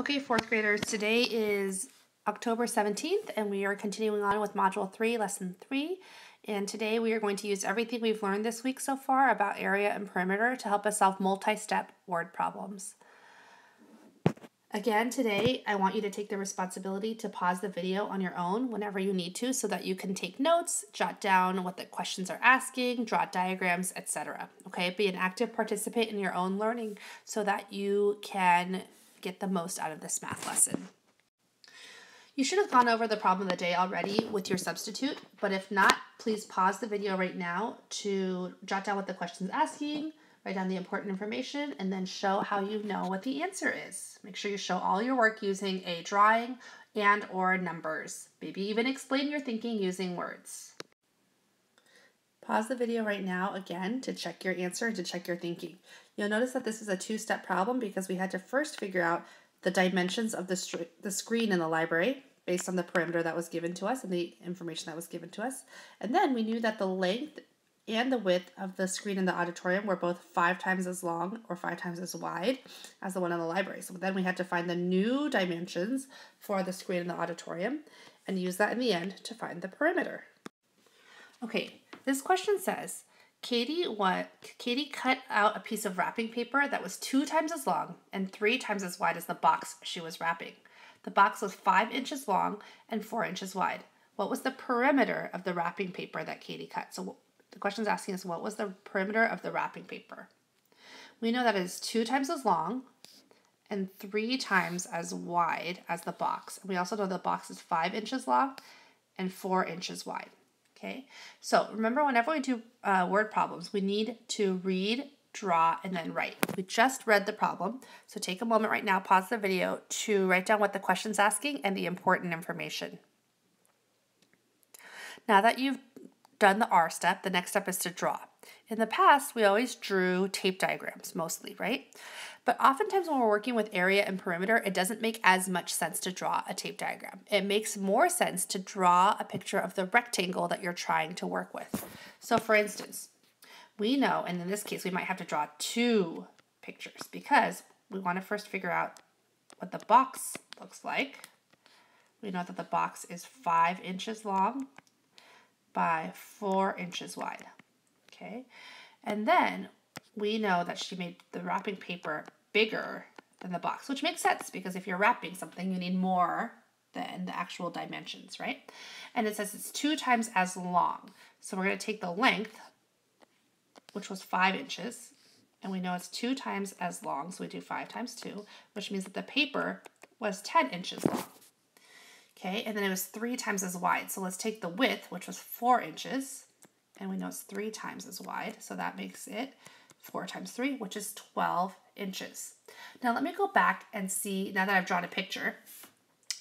Okay, fourth graders, today is October 17th and we are continuing on with Module 3, Lesson 3. And today we are going to use everything we've learned this week so far about area and perimeter to help us solve multi-step word problems. Again, today I want you to take the responsibility to pause the video on your own whenever you need to so that you can take notes, jot down what the questions are asking, draw diagrams, etc. Okay, be an active participant in your own learning so that you can get the most out of this math lesson. You should have gone over the problem of the day already with your substitute, but if not, please pause the video right now to jot down what the question is asking, write down the important information, and then show how you know what the answer is. Make sure you show all your work using a drawing and or numbers. Maybe even explain your thinking using words. Pause the video right now again to check your answer and to check your thinking. You'll notice that this is a two-step problem because we had to first figure out the dimensions of the screen in the library based on the perimeter that was given to us and the information that was given to us. And then we knew that the length and the width of the screen in the auditorium were both 5 times as long or 5 times as wide as the one in the library. So then we had to find the new dimensions for the screen in the auditorium and use that in the end to find the perimeter. Okay, this question says, Katie cut out a piece of wrapping paper that was 2 times as long and 3 times as wide as the box she was wrapping. The box was 5 inches long and 4 inches wide. What was the perimeter of the wrapping paper that Katie cut? So the question is asking us, what was the perimeter of the wrapping paper? We know that it is 2 times as long and 3 times as wide as the box. We also know the box is 5 inches long and 4 inches wide. Okay, so remember whenever we do word problems, we need to read, draw, and then write. We just read the problem, so take a moment right now, pause the video to write down what the question's asking and the important information. Now that you've done the R step, the next step is to draw. In the past, we always drew tape diagrams mostly, right? But oftentimes when we're working with area and perimeter, it doesn't make as much sense to draw a tape diagram. It makes more sense to draw a picture of the rectangle that you're trying to work with. So for instance, we know, and in this case, we might have to draw 2 pictures because we want to first figure out what the box looks like. We know that the box is 5 inches long by 4 inches wide. Okay, and then we know that she made the wrapping paper bigger than the box, which makes sense because if you're wrapping something, you need more than the actual dimensions, right? And it says it's 2 times as long. So we're going to take the length, which was 5 inches, and we know it's 2 times as long, so we do 5 times 2, which means that the paper was 10 inches long. Okay, and then it was 3 times as wide. So let's take the width, which was 4 inches, and we know it's 3 times as wide, so that makes it 4 times 3, which is 12 inches. Now let me go back and see, now that I've drawn a picture,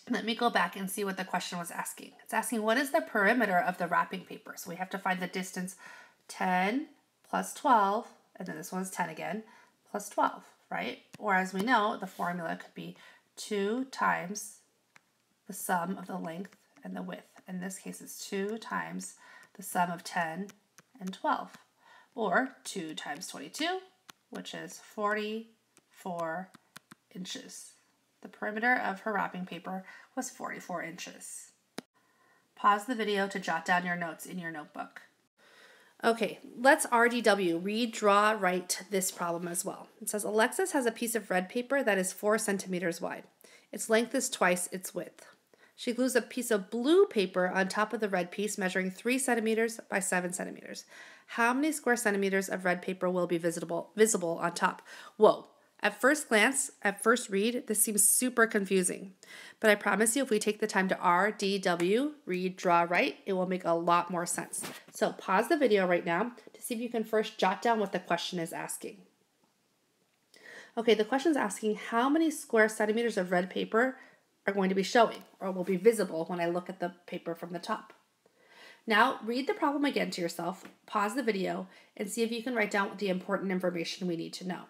let me go back and see what the question was asking. It's asking, what is the perimeter of the wrapping paper? So we have to find the distance 10 plus 12, and then this one's 10 again, plus 12, right? Or as we know, the formula could be 2 times the sum of the length and the width. In this case, it's 2 times the sum of 10 and 12, or 2 times 22, which is 44 inches. The perimeter of her wrapping paper was 44 inches. Pause the video to jot down your notes in your notebook. Okay, let's RDW, read, draw, write this problem as well. It says, Alexis has a piece of red paper that is 4 centimeters wide. Its length is twice its width. She glues a piece of blue paper on top of the red piece measuring 3 centimeters by 7 centimeters. How many square centimeters of red paper will be visible on top? Whoa. At first glance, at first read, this seems super confusing. But I promise you, if we take the time to RDW, read, draw, write, it will make a lot more sense. So pause the video right now to see if you can first jot down what the question is asking. Okay, the question is asking how many square centimeters of red paper are going to be showing or will be visible when I look at the paper from the top. Now read the problem again to yourself, pause the video, and see if you can write down the important information we need to know.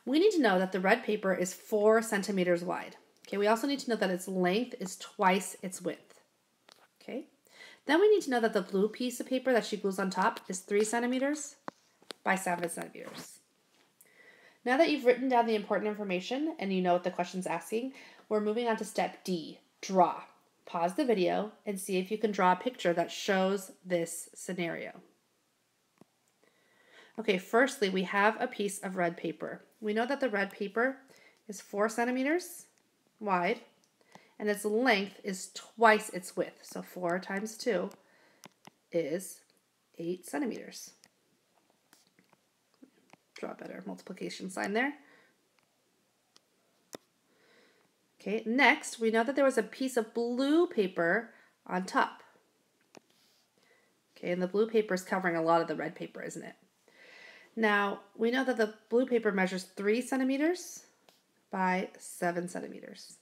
We need to know that the red paper is 4 centimeters wide. Okay, we also need to know that its length is twice its width. Okay, then we need to know that the blue piece of paper that she glues on top is 3 centimeters by 7 centimeters. Now that you've written down the important information and you know what the question's asking, we're moving on to step D, draw. Pause the video and see if you can draw a picture that shows this scenario. Okay, firstly, we have a piece of red paper. We know that the red paper is 4 centimeters wide and its length is twice its width. So 4 times 2 is 8 centimeters. Draw a better multiplication sign there. Okay, next, we know that there was a piece of blue paper on top. Okay, and the blue paper is covering a lot of the red paper, isn't it? Now, we know that the blue paper measures 3 centimeters by 7 centimeters.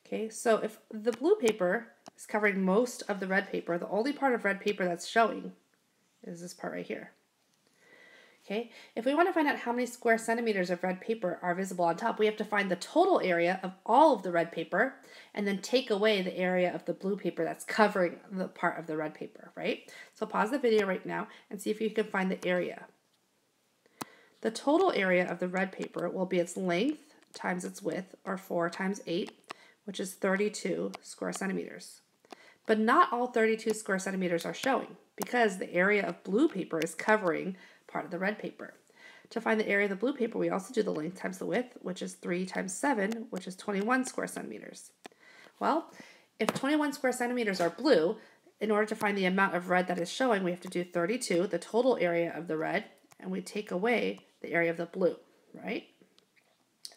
Okay, so if the blue paper is covering most of the red paper, the only part of red paper that's showing is this part right here. Okay, if we want to find out how many square centimeters of red paper are visible on top, we have to find the total area of all of the red paper and then take away the area of the blue paper that's covering the part of the red paper, right? So pause the video right now and see if you can find the area. The total area of the red paper will be its length times its width, or 4 times 8, which is 32 square centimeters. But not all 32 square centimeters are showing because the area of blue paper is covering part of the red paper. To find the area of the blue paper, we also do the length times the width, which is 3 times 7, which is 21 square centimeters. Well, if 21 square centimeters are blue, in order to find the amount of red that is showing, we have to do 32, the total area of the red, and we take away the area of the blue, right?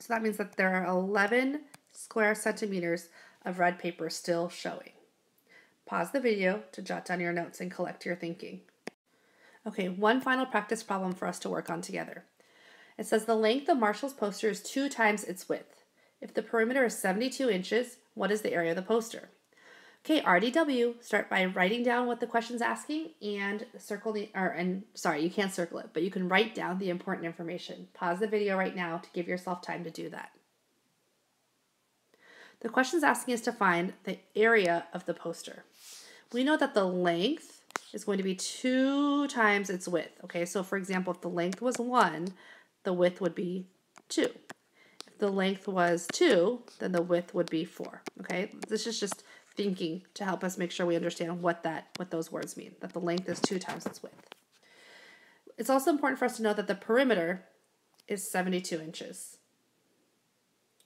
So that means that there are 11 square centimeters of red paper still showing. Pause the video to jot down your notes and collect your thinking. Okay, one final practice problem for us to work on together. It says the length of Marshall's poster is 2 times its width. If the perimeter is 72 inches, what is the area of the poster? Okay, RDW, start by writing down what the question's asking and circle the, sorry, you can't circle it, but you can write down the important information. Pause the video right now to give yourself time to do that. The question's asking us to find the area of the poster. We know that the length is going to be 2 times its width. Okay, so for example, if the length was 1, the width would be 2. If the length was 2, then the width would be 4. Okay, this is just thinking to help us make sure we understand what those words mean, that the length is 2 times its width. It's also important for us to know that the perimeter is 72 inches.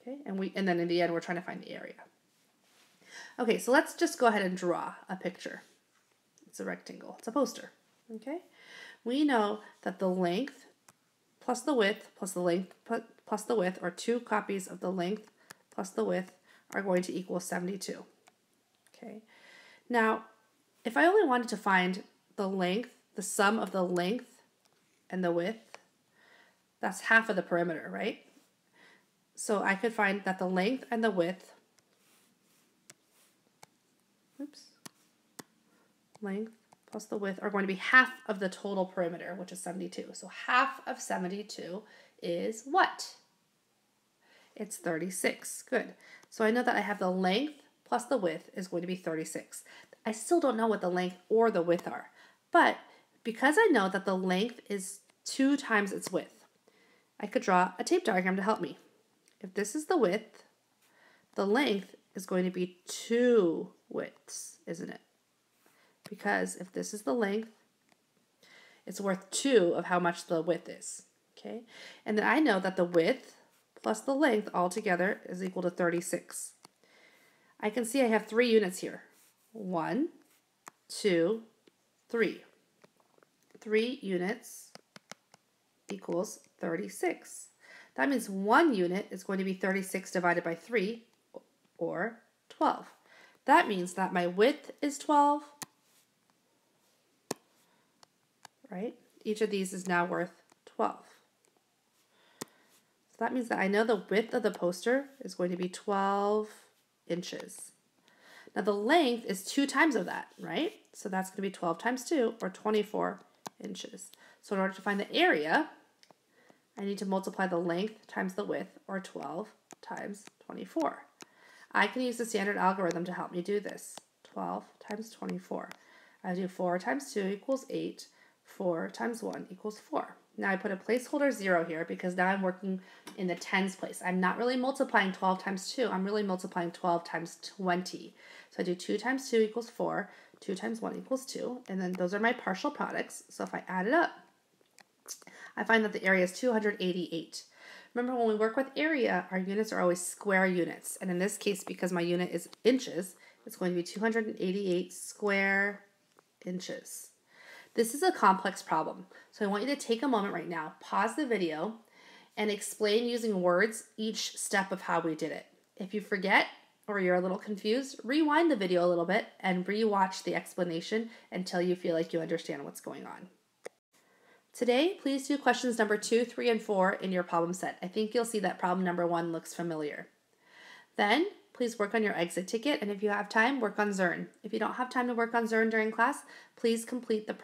Okay, and then in the end, we're trying to find the area. Okay, so let's just go ahead and draw a picture. It's a rectangle. It's a poster. Okay, we know that the length plus the width plus the length plus the width, or 2 copies of the length plus the width, are going to equal 72. Okay, now if I only wanted to find the length, the sum of the length and the width, that's half of the perimeter, right? So I could find that the length and the width, length plus the width, are going to be half of the total perimeter, which is 72. So half of 72 is what? It's 36. Good. So I know that I have the length plus the width is going to be 36. I still don't know what the length or the width are, but because I know that the length is 2 times its width, I could draw a tape diagram to help me. If this is the width, the length is going to be 2 widths, isn't it? Because if this is the length, it's worth 2 of how much the width is, okay? And then I know that the width plus the length altogether is equal to 36. I can see I have 3 units here. 1, 2, 3. 3 units equals 36. That means 1 unit is going to be 36 divided by 3, or 12. That means that my width is 12, right? Each of these is now worth 12. So that means that I know the width of the poster is going to be 12 inches. Now the length is 2 times of that, right? So that's going to be 12 times 2, or 24 inches. So in order to find the area, I need to multiply the length times the width, or 12 times 24. I can use the standard algorithm to help me do this. 12 times 24. I do 4 times 2 equals 8. 4 times 1 equals 4. Now I put a placeholder 0 here because now I'm working in the tens place. I'm not really multiplying 12 times 2. I'm really multiplying 12 times 20. So I do 2 times 2 equals 4. 2 times 1 equals 2. And then those are my partial products. So if I add it up, I find that the area is 288. Remember, when we work with area, our units are always square units. And in this case, because my unit is inches, it's going to be 288 square inches. This is a complex problem, so I want you to take a moment right now, pause the video, and explain using words each step of how we did it. If you forget or you're a little confused, rewind the video a little bit and rewatch the explanation until you feel like you understand what's going on. Today, please do questions number 2, 3, and 4 in your problem set. I think you'll see that problem number 1 looks familiar. Then, please work on your exit ticket, and if you have time, work on Zern. If you don't have time to work on Zern during class, please complete the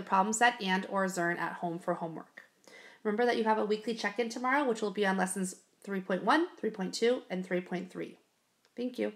problem set and or Zern at home for homework. Remember that you have a weekly check-in tomorrow, which will be on lessons 3.1, 3.2, and 3.3. Thank you.